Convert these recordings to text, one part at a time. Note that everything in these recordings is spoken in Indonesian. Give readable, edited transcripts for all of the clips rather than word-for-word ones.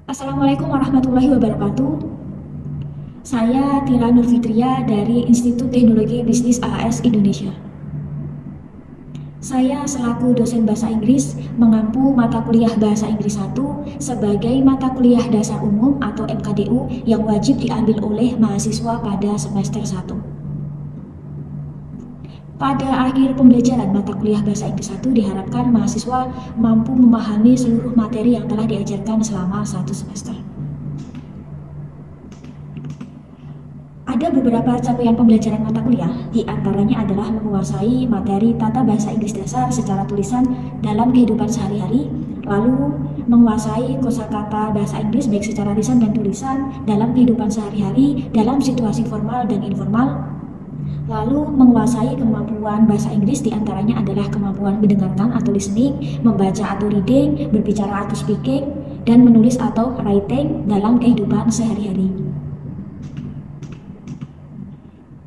Assalamualaikum warahmatullahi wabarakatuh. Saya Tira Nurfitria dari Institut Teknologi Bisnis AS Indonesia. Saya selaku dosen bahasa Inggris mengampu mata kuliah bahasa Inggris 1 sebagai mata kuliah dasar umum atau MKDU yang wajib diambil oleh mahasiswa pada semester 1. Pada akhir pembelajaran mata kuliah bahasa Inggris 1 diharapkan mahasiswa mampu memahami seluruh materi yang telah diajarkan selama 1 semester. Ada beberapa capaian pembelajaran mata kuliah, di antaranya adalah menguasai materi tata bahasa Inggris dasar secara tulisan dalam kehidupan sehari-hari, lalu menguasai kosakata bahasa Inggris baik secara lisan dan tulisan dalam kehidupan sehari-hari dalam situasi formal dan informal, lalu menguasai kemampuan bahasa Inggris di antaranya adalah kemampuan mendengarkan atau listening, membaca atau reading, berbicara atau speaking, dan menulis atau writing dalam kehidupan sehari-hari.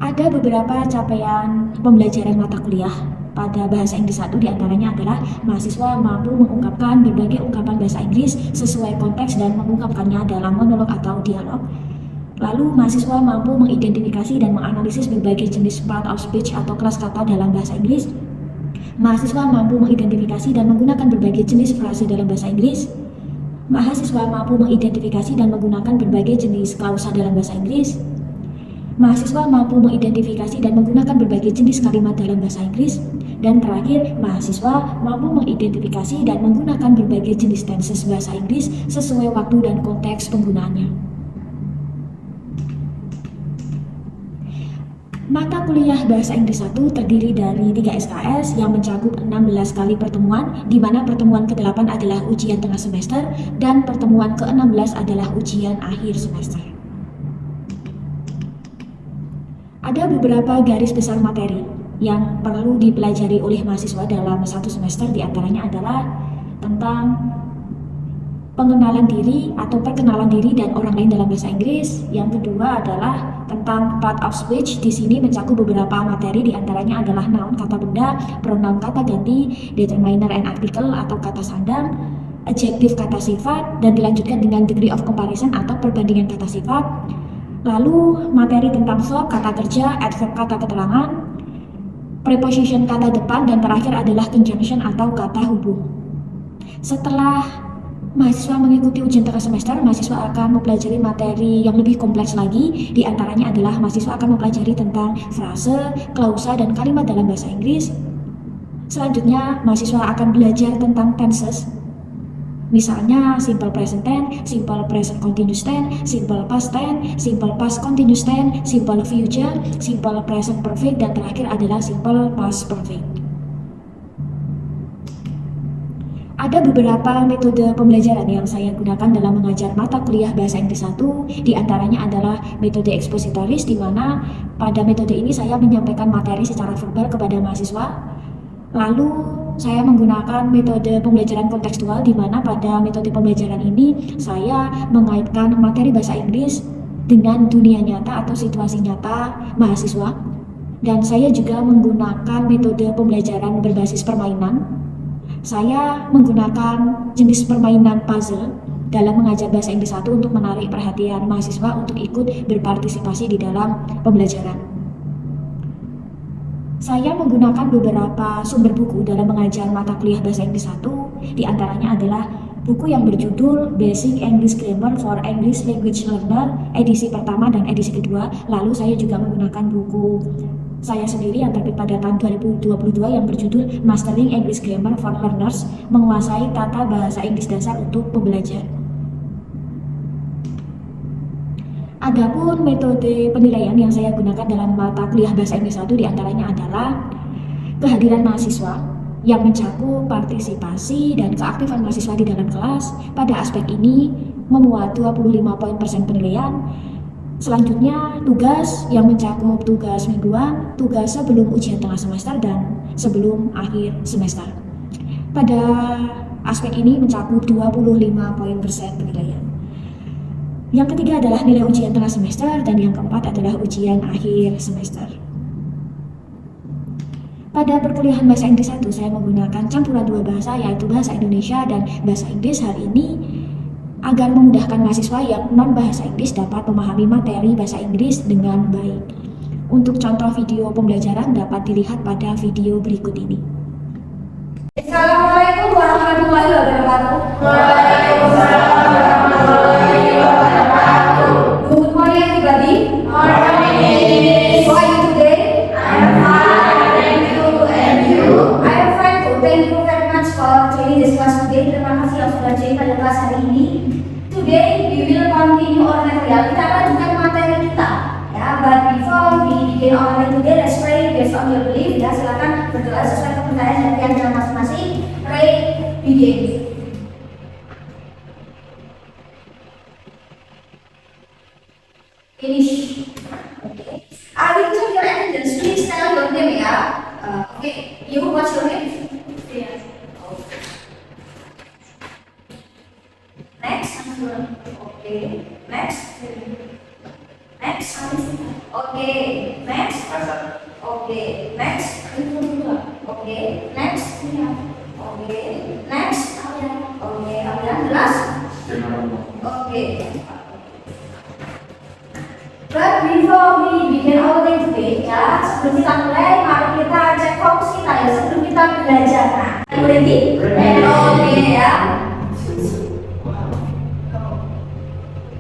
Ada beberapa capaian pembelajaran mata kuliah pada bahasa Inggris 1 diantaranya adalah mahasiswa mampu mengungkapkan berbagai ungkapan bahasa Inggris sesuai konteks dan mengungkapkannya dalam monolog atau dialog. Lalu mahasiswa mampu mengidentifikasi dan menganalisis berbagai jenis part of speech atau kelas kata dalam bahasa Inggris. Mahasiswa mampu mengidentifikasi dan menggunakan berbagai jenis frase dalam bahasa Inggris. Mahasiswa mampu mengidentifikasi dan menggunakan berbagai jenis klausa dalam bahasa Inggris. Mahasiswa mampu mengidentifikasi dan menggunakan berbagai jenis kalimat dalam bahasa Inggris. Dan terakhir, mahasiswa mampu mengidentifikasi dan menggunakan berbagai jenis tenses bahasa Inggris sesuai waktu dan konteks penggunaannya. Mata kuliah bahasa Inggris 1 terdiri dari 3 SKS yang mencakup 16 kali pertemuan, di mana pertemuan ke-8 adalah ujian tengah semester dan pertemuan ke-16 adalah ujian akhir semester. Ada beberapa garis besar materi yang perlu dipelajari oleh mahasiswa dalam 1 semester, diantaranya adalah tentang pengenalan diri atau perkenalan diri dan orang lain dalam bahasa Inggris. Yang kedua adalah tentang part of speech. Di sini mencakup beberapa materi, diantaranya adalah noun kata benda, pronoun kata ganti, determiner and article atau kata sandang, adjektif kata sifat, dan dilanjutkan dengan degree of comparison atau perbandingan kata sifat. Lalu materi tentang verb kata kerja, adverb kata keterangan, preposition kata depan, dan terakhir adalah conjunction atau kata hubung. Setelah mahasiswa mengikuti ujian tengah semester, mahasiswa akan mempelajari materi yang lebih kompleks lagi. Di antaranya adalah mahasiswa akan mempelajari tentang frase, klausa, dan kalimat dalam bahasa Inggris. Selanjutnya, mahasiswa akan belajar tentang tenses. Misalnya simple present tense, simple present continuous tense, simple past tense, simple past continuous tense, simple future, simple present perfect, dan terakhir adalah simple past perfect. Ada beberapa metode pembelajaran yang saya gunakan dalam mengajar mata kuliah bahasa Inggris 1. Di antaranya adalah metode ekspositoris, di mana pada metode ini saya menyampaikan materi secara verbal kepada mahasiswa. Lalu saya menggunakan metode pembelajaran kontekstual, di mana pada metode pembelajaran ini saya mengaitkan materi bahasa Inggris dengan dunia nyata atau situasi nyata mahasiswa. Dan saya juga menggunakan metode pembelajaran berbasis permainan. Saya menggunakan jenis permainan puzzle dalam mengajar bahasa Inggris 1 untuk menarik perhatian mahasiswa untuk ikut berpartisipasi di dalam pembelajaran. Saya menggunakan beberapa sumber buku dalam mengajar mata kuliah bahasa Inggris 1. Di antaranya adalah buku yang berjudul Basic English Grammar for English Language Learner, edisi pertama dan edisi kedua. Lalu saya juga menggunakan buku saya sendiri yang terbit pada tahun 2022 yang berjudul Mastering English Grammar for Learners, menguasai tata bahasa Inggris dasar untuk pembelajar. Adapun metode penilaian yang saya gunakan dalam mata kuliah bahasa Inggris 1 diantaranya adalah kehadiran mahasiswa yang mencakup partisipasi dan keaktifan mahasiswa di dalam kelas. Pada aspek ini memuat 25% penilaian. Selanjutnya tugas yang mencakup tugas mingguan, tugas sebelum ujian tengah semester, dan sebelum akhir semester. Pada aspek ini mencakup 25% penilaian. Yang ketiga adalah nilai ujian tengah semester, dan yang keempat adalah ujian akhir semester. Pada perkuliahan bahasa Inggris 1, saya menggunakan campuran dua bahasa, yaitu bahasa Indonesia dan bahasa Inggris. Hal ini agar memudahkan mahasiswa yang non-bahasa Inggris dapat memahami materi bahasa Inggris dengan baik. Untuk contoh video pembelajaran dapat dilihat pada video berikut ini. Assalamualaikum warahmatullahi wabarakatuh. Waalaikumsalam warahmatullahi wabarakatuh. Good morning everybody. Morning. How are you today? I'm fine. Thank you. And you? I am fine too. Thank you very much for joining this class today. Terima kasih yang sudah join pada kelas hari ini. Today we will continue our material. Kita lanjutkan materi kita. Ya, but before we begin our materi today, let's pray based on your belief. Ya, silakan berdoa sesuai kepercayaan dan keyakinan masing-masing. Pray, begin. Finish. Okay. I will check your attendance. Please tell your name ya. Okay. You, what's your name? Yes. Next. Okay. Next. Next. Okay. Next. Okay. Next. Okay. Next. Okay. Next. Okay. Jelas? Okay. But before we begin our day today, ya, sebelum kita mulai, mari kita cek fokus kita ya, sebelum kita belajar. Nah, are you ready? Oke ya.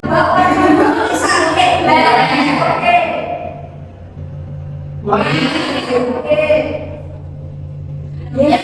Bapak tulisan, oke, oke. Oke. Ya.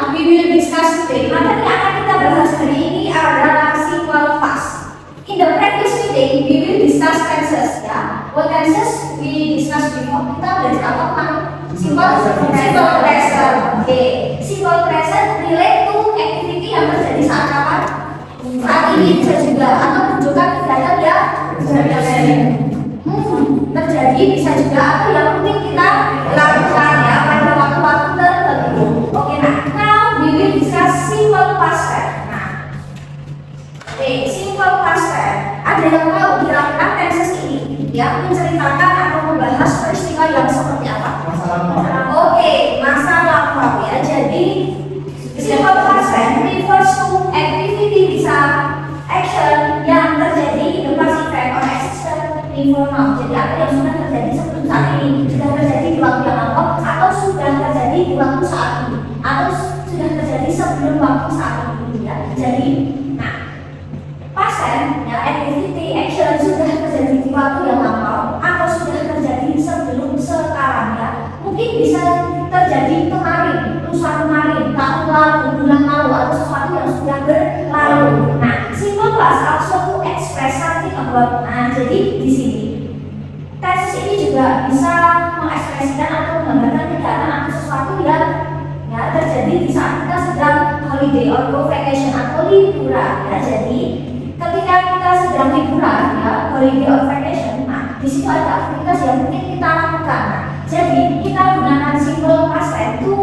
We will discuss today. Materi yang akan kita bahas hari ini adalah simple past. In the previous meeting, we will discuss tenses. Ya, what tenses we discuss before? Kita belajar apa kan? Simple present. Oke, simple present relate to activity yang terjadi saat kapan? Saat ini bisa juga atau menunjukkan kegiatan yang terjadi bisa juga atau yang penting kita lakukan ya pada waktu-waktu tertentu. Oke, now we will discuss simple past tense. Nah, simple past tense. Ada yang tahu kira-kira tenses ini ya menceritakan atau membahas peristiwa yang seperti apa? Oke, masa lampau ya. Jadi simple past tense refers to activity bisa action yang terjadi in the past event or existed before now. Jadi apa yang sudah terjadi sebelum saat ini, sudah terjadi di waktu yang lalu, atau sudah terjadi di waktu saat ini, atau sudah terjadi sebelum waktu saat ini. Ya. Jadi, nah, past tense ya activity action sudah terjadi di waktu yang lalu, atau sudah terjadi sebelum sekarang ya. Mungkin bisa terjadi kemarin, lusa kemarin, tahun lalu, bulan lalu, atau sesuatu yang sudah berlalu. Nah, simple past also to express something about. Nah, jadi di sini tenses ini juga bisa mengekspresikan atau menggambarkan kegiatan atau sesuatu yang ya terjadi di saat kita sedang holiday or go vacation atau liburan. Ya, jadi ketika kita sedang liburan ya holiday or vacation, nah di situ ada aktivitas yang mungkin kita lakukan. Nah, jadi kita gunakan simple past tense to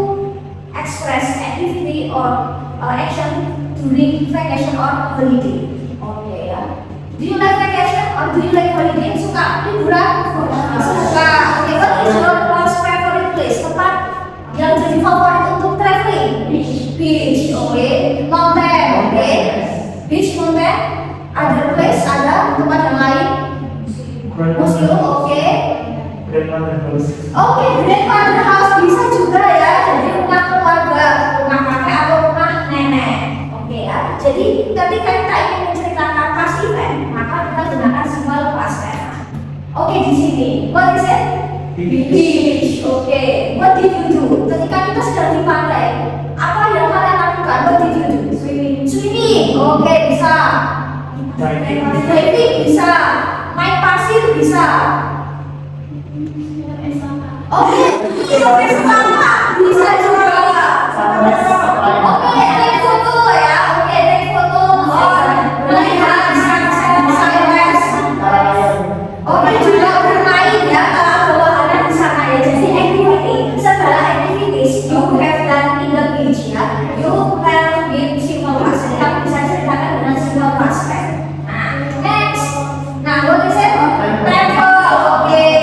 express activity or action during vacation or holiday. Oke ya. Do you like vacation or do you like holiday? Suka liburan? Suka. Oke, what is your most favorite place? Tempat yang jadi favorit untuk traveling? Beach. Oke. Mountain. Oke. Beach, mountain. Other place ada tempat yang lain? Museum. Oke. Oke, grandmother house bisa juga ya. Jadi rumah keluarga, rumah kakek atau rumah nenek. Oke ya. Jadi ketika kita ingin menceritakan past event, maka kita gunakan sini. What is it? Beach. Oke. What did you do? Ketika kita sedang di pantai, apa yang kalian lakukan? What did you do? Swimming. Swimming. Oke, bisa. Diving bisa. Main pasir bisa. Oke, minum es kelapa bisa juga. Oke, naik foto ya. Oke, naik foto. Melihat sunrise. Oke, juga bermain ya. Kalau bawahannya di sana ya. Jadi activity, segala activities you have done in the beach ya. You have been simple past. Kamu bisa ceritakan dengan simple past tense. Nah, next. Nah, what is it? Travel. Oke. Okay.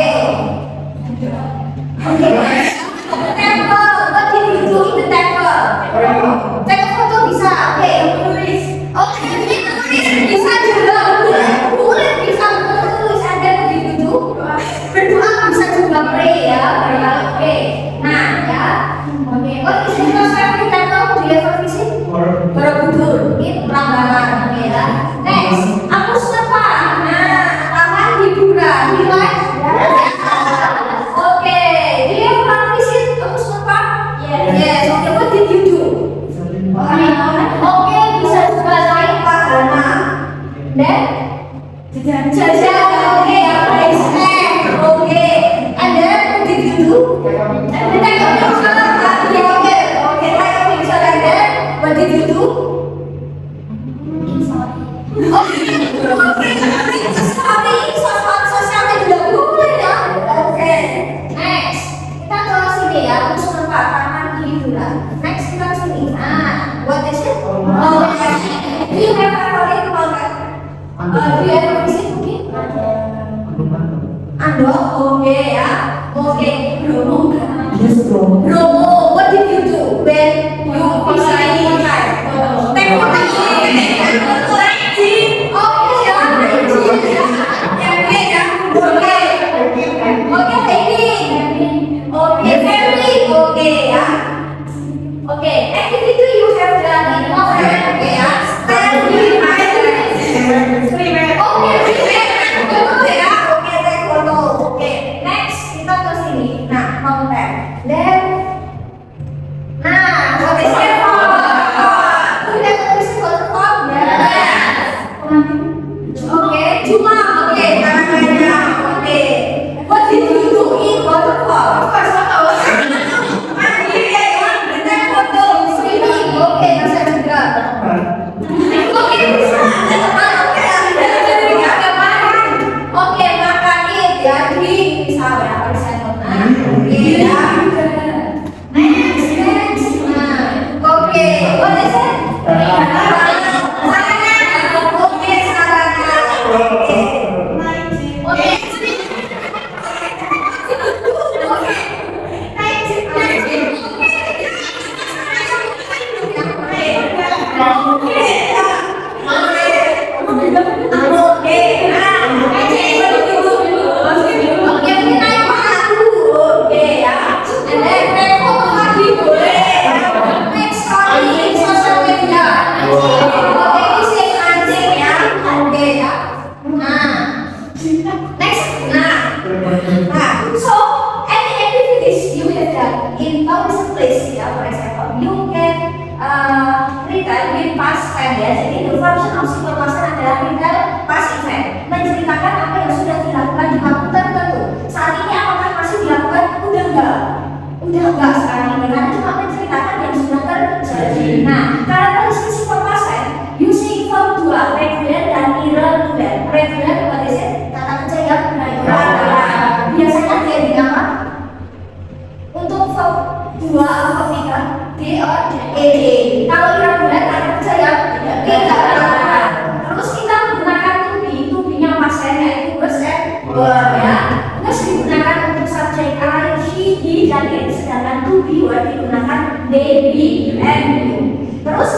Temple. What did you do in the temple? Take a photo bisa. Oke. Oke. Bisa juga. Boleh bisa tulis. And then what did you do? Berdoa bisa juga pray ya. Oke. Nah ya. Oke. What is your favorite temple? Do you ever visit? Borobudur. Ini Prambanan. Oke ya. Next. Aku suka. Nah, taman hiburan. You like? Yes. Okay, what did you do? Oke, bisa juga naik wahana. Dan jajan. Oke, snack. Oke. And then what did you do? Take a picture. Oke, take a picture. And then what did you do? Sorry, sosial media boleh ya. Oke. Next, kita ke sini ya. Untuk tempat taman hiburan. Next kita ke sini. Nah, what is it? Oh, do you have favorite hotel? Do you ever visit mungkin? Ando, oke ya. Oke, Bromo. Bromo, what did you do when you visit? Take photo. Oke ya, oke, hiking. Oke, family. Oke ya. Oke, activity you have done in November. Oke ya. Stand Oke, foto ya. Oke, take foto. Oke, next kita ke sini. Nah, mountain. Then, nah, what is it? Udah tulis waterfall? Yes. Oke, cuma. Oke, tangannya. Oke. What did you do in waterfall? Of course, foto. Oke, bisa juga. Oke, bisa. Oke, makan ya di bisa berapa persen? Oke ya. Next. Nah, oke, boleh sih? Oke, sarana. Oke. Menceritakan apa yang sudah dilakukan di waktu tertentu. Saat ini apakah masih dilakukan? Udah enggak sekarang ini, karena cuma menceritakan yang sudah terjadi. Nah, karakteristik simple past tense using verb dua, regular dan irregular. Regular berarti kata kerja yang regular. Biasanya dia di apa? Untuk verb dua atau tiga, d or ed. Kalau irregular kata kerja yang tidak. Terus kita menggunakan to-be-nya past tense yaitu was and were ya. Terus digunakan untuk subjek I, he, dan it. Sedangkan to be word digunakan they, be, and you. Terus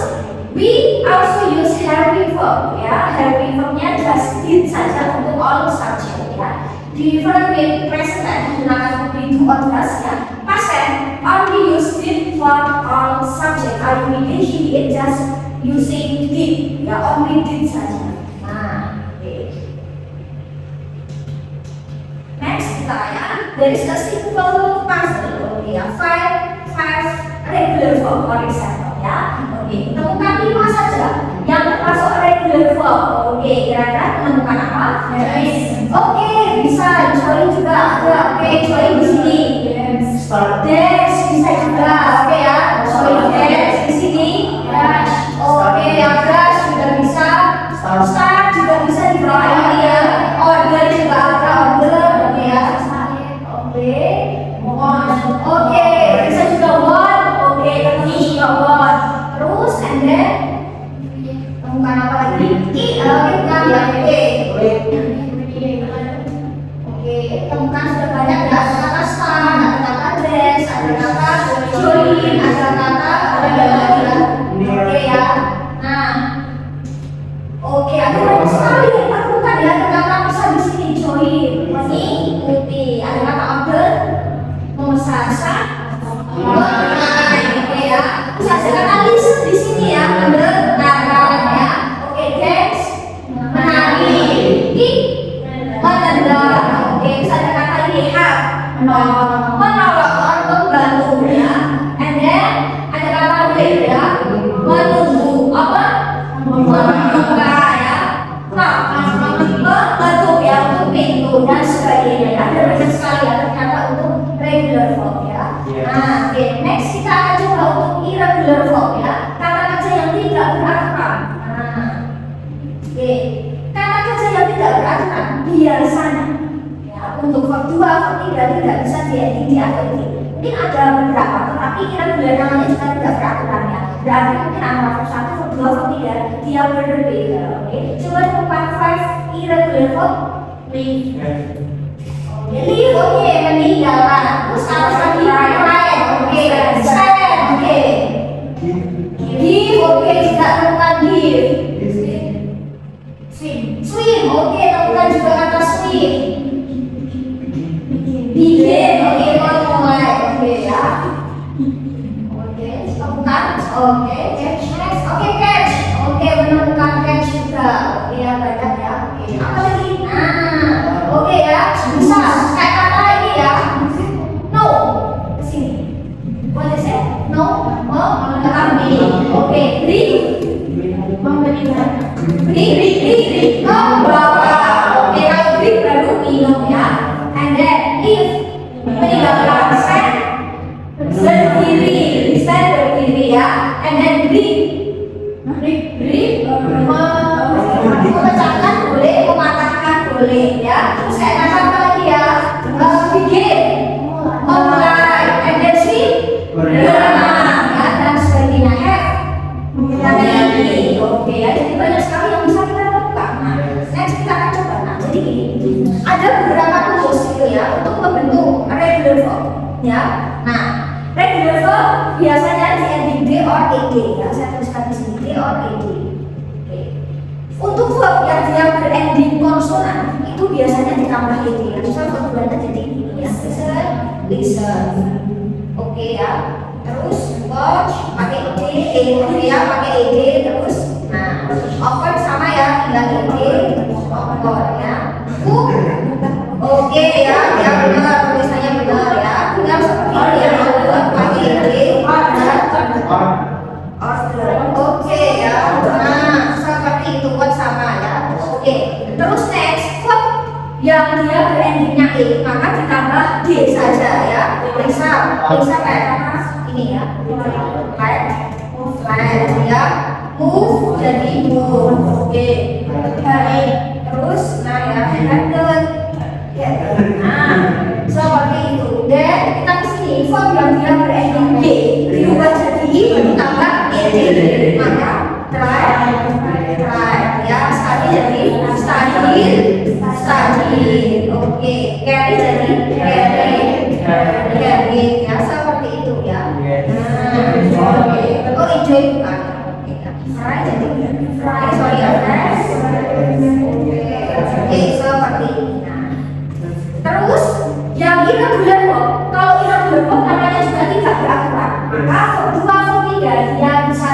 we also use helping verb ya. Helping verbnya just did saja untuk all subject ya. Di verb in present tense digunakan to be, do, or does ya. Past tense only use did for all subject. I, we, they, he, it just using did ya, only did saja. Nah, oke. Next. kita ya. There is a simple past tense. Oke ya. Five regular verb for example ya. Oke, temukan 5 saja yang termasuk regular verb. Oke, kira-kira menemukan apa? Yes. Oke, bisa join juga ada. Oke, join di sini. Dance bisa juga. Oke ya. Join dance di sini. Oke, yang brush juga bisa. Start juga bisa dipelajari ya. Order juga ada order. Oke ya. Oke. Oke, bisa juga want. Oke, ketemu juga want. Terus and then temukan apa lagi? Bukan ya. Oke, temukan sudah banyak ya. Ada kata start, ada kata dance, ada kata join, ada kata ya. Oke ya. Nah, oke, ada banyak sekali yang temukan ya. Ada kata bisa di sini join, mengikuti. Ada kata order, memesan, oke ya. Terus ada kata listen di sini ya. Mendengarkan ya. Oke, dance, menari, menendang. Oke, bisa ada kata lihat, menolong, membantu ya. And then ada kata wait ya, menunggu apa? Membuka ya. Nah, mengetuk ya untuk pintu dan sebagainya. Ada banyak sekali ya ternyata untuk regular verb ya. Nah, oke, next kita akan coba untuk irregular verb ya. Kata kerja yang tidak beraturan. Nah, oke, kata kerja yang tidak beraturan biasanya untuk verb 2, verb 3 tidak bisa di atau di. Mungkin ada beberapa, tetapi irregular namanya juga tidak beraturan ya. Berarti mungkin antara verb 1, verb 2, verb 3 dia berbeda. Oke, coba temukan 5 irregular verb. Leave. Oke, leave. Oke, meninggalkan. Terus kalau tadi right. Oke, stand. Oke. Give. Oke, tidak temukan give. Swim. Oke, temukan juga kata swim. Begin, oke, mulai, oke ya. Oke, temukan, oke, catch, next, oke, catch, oke, menemukan catch juga, oke ya, banyak ya, oke, apa lagi? Nah, oke ya, bisa, kayak kata ini ya, no, kesini, what is it? No, mengambil, oke, bring, memberikan, bring, membawa, oke, kalau bring baru minum ya. And then if meninggalkan stand berdiri ya, and then bring memecahkan boleh, mematahkan boleh ya. Terus kayak kata apa lagi ya? Begin, memulai, and then swim, berenang ya, dan sebagainya. Have, memiliki, oke ya. Jadi banyak sekali yang bisa kita lakukan. Nah, next kita akan coba. Nah, jadi gini, ada beberapa tools gitu ya untuk membentuk regular verb ya. Nah, regular verb biasanya di ending d or ed ya. Saya tuliskan di sini d or ed. Oke. Untuk verb yang dia berending konsonan itu biasanya ditambah ed ya. Misal verb jadi ini ya. Listen. Oke ya. Terus watch pakai ed, oke ya, pakai ed terus. Nah, open sama ya, tinggal ed, open ya. Oke ya, ya benar, tulisannya benar ya. Tinggal seperti ini ya, pakai ed, order. Oke ya, nah seperti itu buat sama ya. Oke, terus next verb yang dia berendingnya e, maka ditambah d saja ya. Bisa kayak kata ini ya, like ya, move jadi move. Oke, baik. Terus nah ya, handle. Ya, nah seperti itu. Dan kita kesini verb yang dia berending d dirubah jadi i ditambah ed, maka try ya, study jadi study. Oke, carry jadi carry ya, seperti itu ya. Oke, oh enjoy bukan? Fry jadi fry, sorry ya, fresh. Oke, seperti ini. Terus yang irregular verb, kalau irregular verb namanya juga tidak beraturan. Maka verb 2, verb 3 dia bisa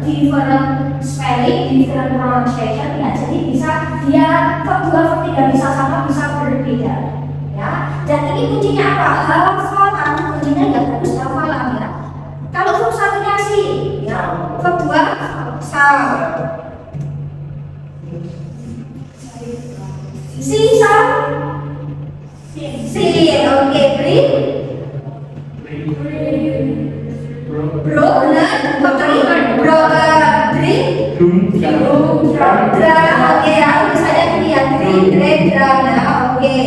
different spelling, different pronunciation ya. Jadi bisa dia verb 2, verb 3 bisa sama, bisa berbeda. Ya. ini kuncinya apa? Hafalan. Kuncinya ya harus hafalan ya. Kalau verb satunya si, ya. Verb dua sal. Si sal. Sin. Oke, bring. Oke, aku bisa jadi ya oke,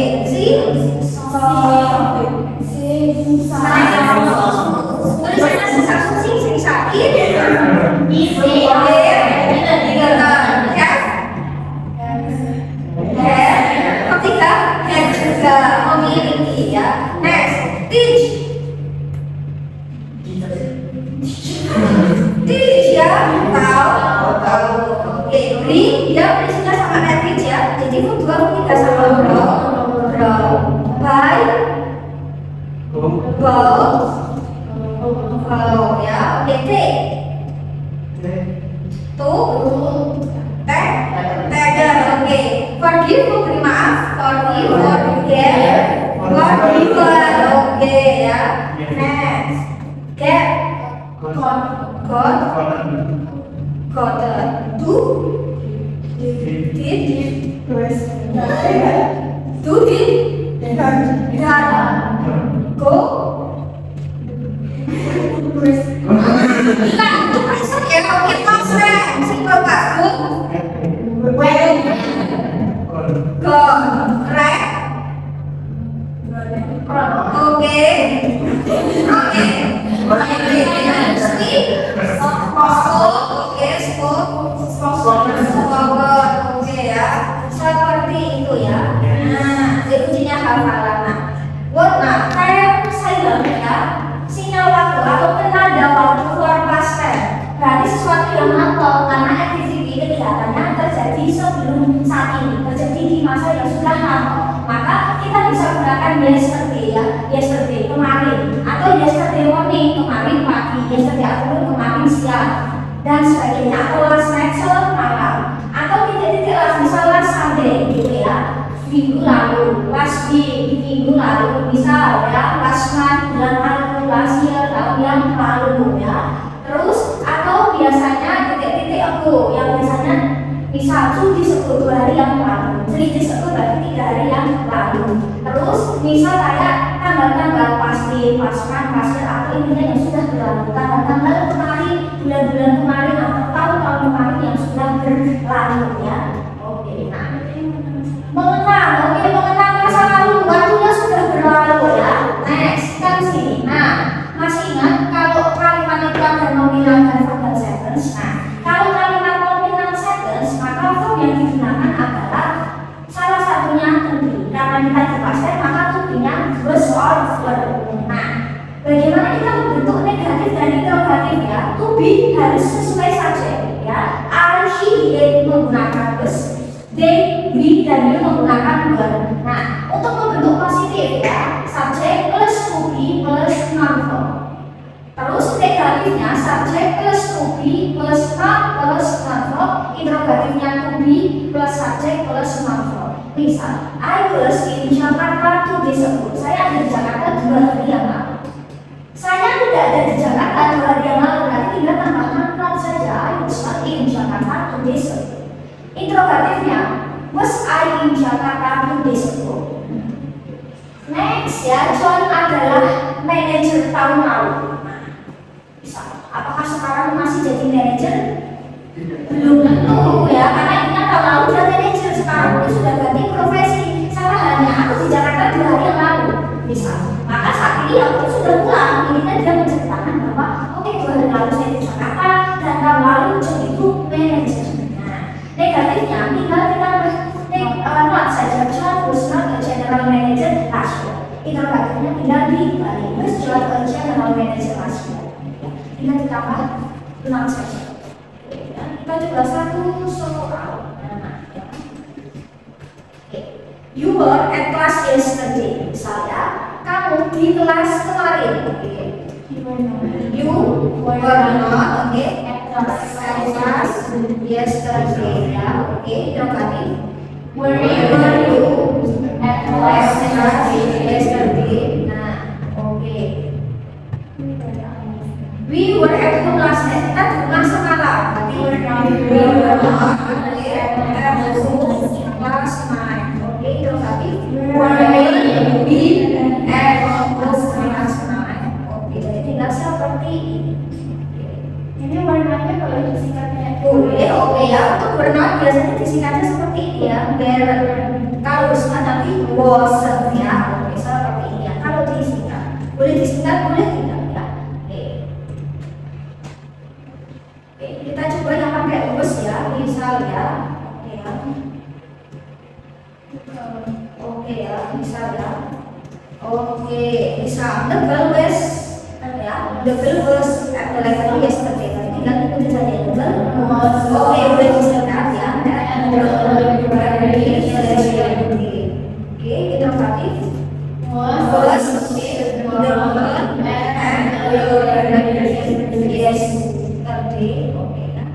tulisannya sing sakit. Ketiga, juga memiliki ya. Next, teach. Teach ya, tahu. Oke, bring dia prinsipnya sama kayak teach ya. Jadi verb dua ketiga sama bro. By, go ya. Oke, take. Tagger. Oke, forgive memberi maaf. Forgive, forget, forgiven. Oke ya. Next, get. Gotten. Do. Did. Do. Did. Done. Go. Nah, itu present ya. Oke, past tense. Simple past. When. Gone. Right. Oke. Speak. Oke ya, seperti itu ya. Nah, jadi kuncinya hafalan. Time silent ya, sinyal waktu atau penanda waktu for past tense. Berarti sesuatu yang lalu karena aktiviti kegiatannya terjadi sebelum saat ini, terjadi di masa yang sudah lalu. Maka kita bisa gunakan yesterday ya, yesterday kemarin, atau yesterday morning kemarin pagi, yesterday afternoon kemarin siang, dan sebagainya. Atau last night sore malam, atau titik-titik misal last Sunday gitu ya, minggu lalu, last week minggu lalu, misal ya last month bulan lalu, last year tahun yang lalu ya. Terus atau biasanya titik-titik ago yang biasanya misal 2 disebut 2 hari yang lalu, 3 disebut berarti 3 hari yang lalu. Terus misal kayak tanggal-tanggal pasti, paskan, pasir atau intinya yang sudah berlalu, tanggal-tanggal kemarin, bulan-bulan kemarin atau tahun-tahun kemarin yang sudah berlalu ya. Oke, nah mengenang, mengenang masa lalu, waktunya sudah berlalu ya. Next, kita ke sini. Nah, masih ingat kalau kalimat itu ada nominal dan verbal sentence. Nah, kalau kalimat nominal sentence, maka verb yang digunakan adalah salah satunya to be. Karena kita jelaskan maka to be-nya was or were. Nah, bagaimana kita membentuk negatif dan interrogatif ya? To be harus sesuai saja ya. I, she, they menggunakan was, they, we, dan you menggunakan were. Nah, untuk membentuk positif ya, subjek plus to be plus non-verb. Terus negatifnya subjek plus to be plus not plus non-verb, interrogatifnya to be plus subjek plus non-verb. Misal, I was in Jakarta 2 days ago. Saya ada di Jakarta 2 hari yang lalu. Saya tidak ada di Jakarta 2 hari yang lalu, berarti tinggal tambahkan not saja. I was not in Jakarta 2 days ago. Interrogatifnya, was I in Jakarta 2 days ago? Next ya, John adalah manajer tahun lalu. Bisa. Apakah sekarang masih jadi manajer? Belum tentu ya, karena ingat tahun lalu sudah manajer, sekarang itu sudah ganti profesi. Sama halnya aku di Jakarta 2 hari yang lalu. Bisa. Maka saat ini aku sudah pulang, intinya dia menceritakan bahwa oke 2 hari lalu saya di Jakarta dan tahun lalu John itu manajer. Nah, negatifnya tinggal kita not saja John was not a general manager last year. Interrogatifnya tinggal dibalik, was John a general manager last year. Tinggal ditambah not saja. Kita coba satu soal. You were at class yesterday. Misalnya, kamu di kelas kemarin. You were not, at class yesterday. Ya, interrogatif. Were you at class yesterday? disingkatnya seperti ini ya, biar kalau disingkat nanti wasn't ya. Oke, seperti ini ya. Kalau disingkat, boleh disingkat, boleh tidak ya. Oke. Oke, kita coba yang pakai was ya, misal ya. Oke ya. Oke ya, misal ya. Oke, misal the girl was ya, the girl was at the library yesterday. Tinggal ikuti saja the girl was. Oke, udah disingkat ya. Oke, interrogatif was yesterday. Oke ya.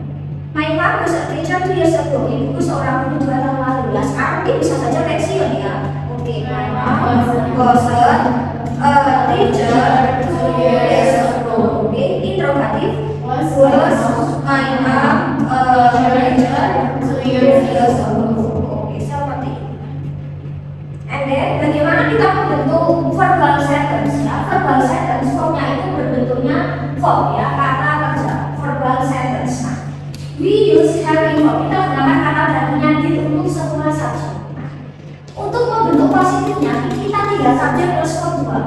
My mom was a teacher 2 years ago. Ibuku seorang guru 2 tahun lalu. Ya, sekarang dia bisa saja pensiun ya. Oke, my mom was a teacher 2 years ago. Oke, interrogatif was my mom a teacher 2 years ago. Oke, seperti ini. And then, bagaimana kita membentuk verbal sentence ya? Verbal sentence formnya itu berbentuknya form ya, kata kerja. Verbal sentence. Nah, we use helping verb. Kita gunakan kata gantinya did untuk semua subjek. Nah, untuk membentuk positifnya kita tinggal subjek plus verb 2.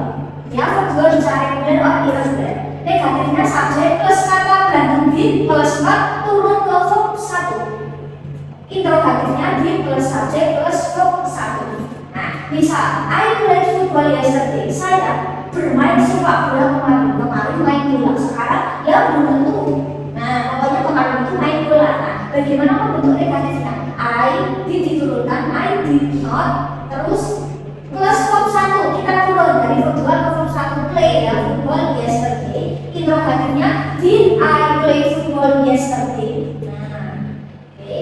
Ya, verb 2 bisa regular or irregular. Negatifnya subjek plus kata ganti did plus verb turun ke verb 1. Interrogatifnya did plus subjek plus verb 1. Nah, misal I played football yesterday. Saya bermain sepak bola kemarin main bola. Sekarang ya belum tentu. Nah, pokoknya kemarin itu main bola. Nah, bagaimana membentuk negatifnya? I did diturunkan, I did not, terus plus verb 1 kita turun dari verb 2 ke verb 1 play ya, football yesterday. Interrogatifnya did I play football yesterday? Nah, oke.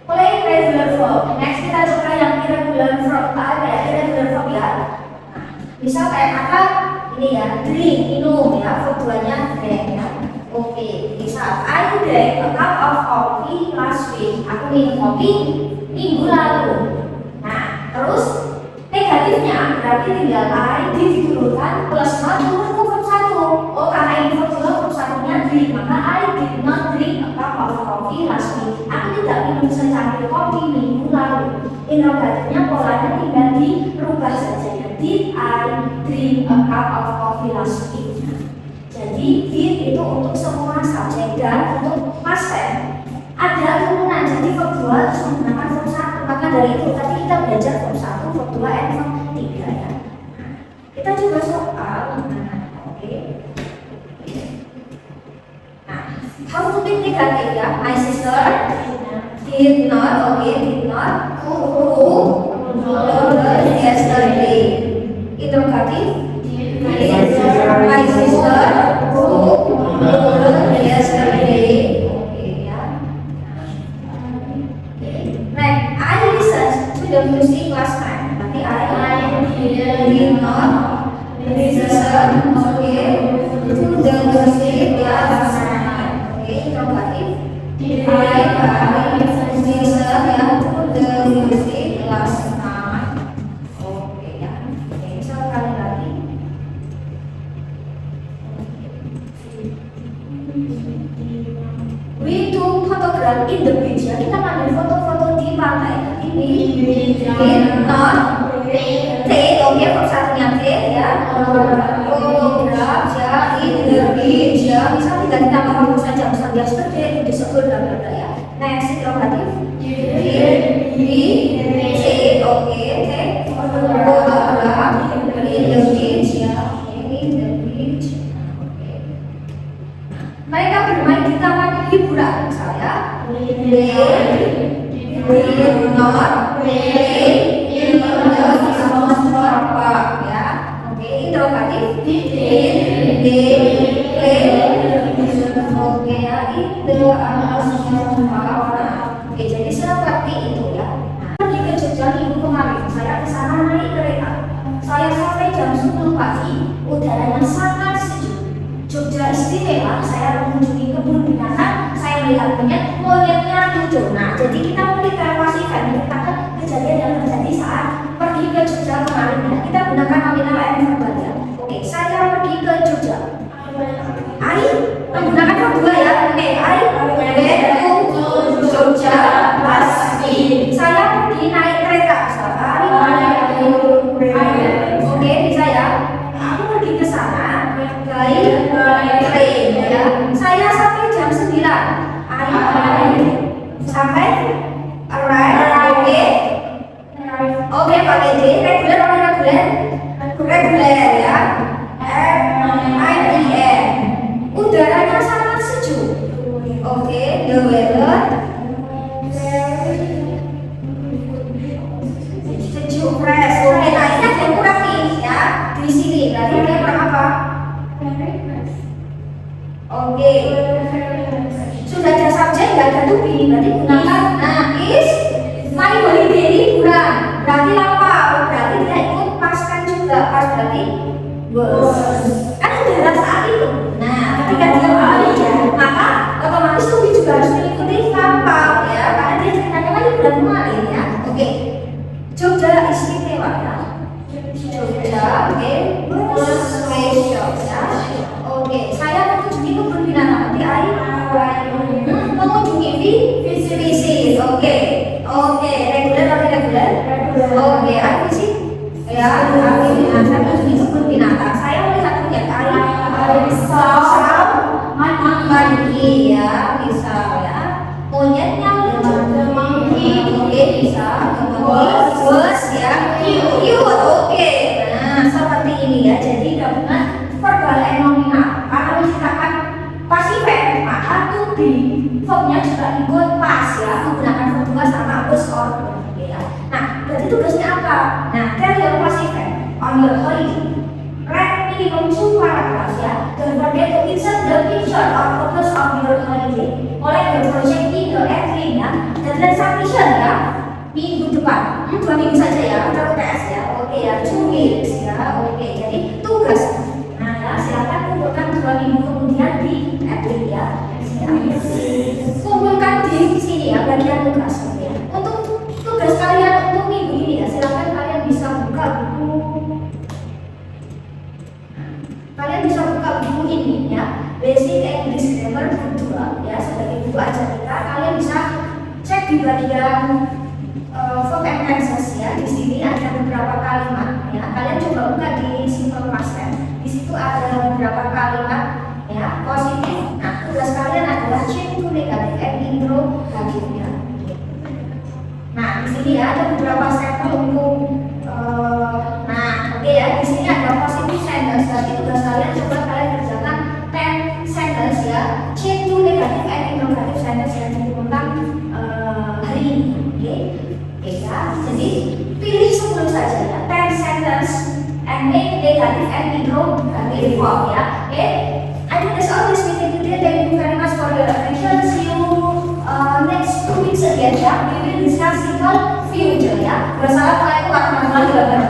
Play regular verb. Next kita coba yang irregular verb. Ada ya irregular verb ya. Nah, misal kayak kata ini ya, drink, minum ya, verb 2-nya drink ya. Oke, misal I drank a cup of coffee last week. Aku minum kopi minggu lalu. Nah, terus negatifnya berarti tinggal I did diturunkan plus not turun ke verb 1. Oh, karena ini verb 2 verb 1-nya drink, maka I did not drink a cup of coffee last week. Aku tidak minum secangkir kopi minggu lalu. Interrogatifnya polanya tinggal dirubah saja ya. Did I drink a cup of coffee last week? Jadi did itu untuk semua subjek dan untuk past tense ada turunan. Jadi verb 2 harus menggunakan verb 1. Maka dari itu tadi kita belajar verb 1, verb 2, and verb 3 ya. Kita coba soal. Oke. Nah, how to make negatif ya. My sister did not, did not cook yesterday. Interrogatif. My sister cooked yesterday. Oke ya. Next, I listened to the music last night. Nanti I did not listen to the music last night. Oke, interrogatif. I listened to the music last night. Oke ya. Oke, sekali lagi. We took photograph in the beach ya. Kita ambil foto-foto di pantai. Ini did not take. Oke, verb 1-nya take ya. Photograph ya in the beach ya. Bisa tidak ditambah apa saja. Misal yesterday disebut bla bla bla ya. Next, interrogatif. Did we take? Oke, take photograph in the beach ya. In the beach. Mereka bermain di taman hiburan, misalnya. They did not play in the amusement park, ya. Oke, interrogatif. Did they play? Oke ya, in the amusement park. Oke, jadi seperti itu ya. Pergi ke Jogja minggu kemarin, saya ke sana naik kereta. Saya sampai jam 10 pagi, udaranya sangat sejuk. Jogja istimewa, saya mengunjungi kebun binatang, saya melihat monyetnya lucu. Nah, jadi kita mengklarifikasikan menceritakan kejadian yang terjadi saat pergi ke Jogja kemarin ya. Kita gunakan nominal and verbal ya. Oke, saya pergi ke Jogja. I menggunakan verb 2 ya. Oke, I went to Jogja last week. reguler ya. RIN. Udaranya sangat sejuk. Oke, the weather sejuk, fresh. Oke, nah ini ada yang kurang nih ya di sini. Berarti dia kurang apa? Oke, sudah ada subjek, nggak ada to be, berarti gunakan is. My holiday liburan, berarti apa? Berarti dia ikut past tense juga, past berarti was. Kan udah saat itu. Nah, ketika dia bekerja, maka otomatis to be juga harus mengikuti kapal ya, karena dia ceritanya kan liburan kemarin ya. Oke, Jogja istimewa ya. Jogja, oke, special ya. Oke, saya mengunjungi kebun binatang di air. Mengunjungi visit. Oke, reguler atau reguler? Oke, I visit ya. Saya mengunjungi kebun binatang. Saya melihat punya air. Monkey ya, bisa ya. Monyetnya monkey, oke bisa. Was ya, cute, oke. Nah, seperti ini ya. Jadi gabungan verbal and nominal. Karena menciptakan pasifik, maka to be verbnya juga ikut pas ya, menggunakan verb 2 sama was or ya. Nah, berarti tugasnya apa? Nah, tell your pasifik on your holiday. Read minimum 2 paragraphs ya. Don't forget to insert the picture or photos of your holiday. Oleh your project in your entry ya. Deadline submission ya. Minggu depan, 2 minggu saja ya, udah UTS ya. Oke ya, 2 weeks ya. Oke, jadi tugas. Nah ya, silakan kumpulkan 2 minggu kemudian di entry ya. Kumpulkan di sini ya, bagian tugas ya. Untuk tugas kalian untuk minggu ini ya, silakan kalian bisa buka buku. Kalian bisa buka buku ini ya, Basic English Grammar buku 2 ya, sebagai buku ajar kita. Kalian bisa cek di bagian verb and tenses ya. Di sini ada beberapa kalimat ya. Kalian coba buka di simple past tense. Di situ ada beberapa kalimat ya positif. Nah, tugas kalian adalah change to negative and interrogative ya. Nah, di sini ya ada beberapa sampel untuk oke ya, di sini ada positive sentence. Jadi tugas kalian coba kalian kerjakan 10 sentence ya. Change to negative and interrogative sentence yang tentang hari ini. Oke ya, jadi pilih 10 saja ya. 10 sentence and make negative and interrogative form ya. Oke, I think that's all this meeting today. Thank you very much for your attention. See you next 2 weeks again ya. We will discuss simple future ya. Wassalamualaikum warahmatullahi wabarakatuh.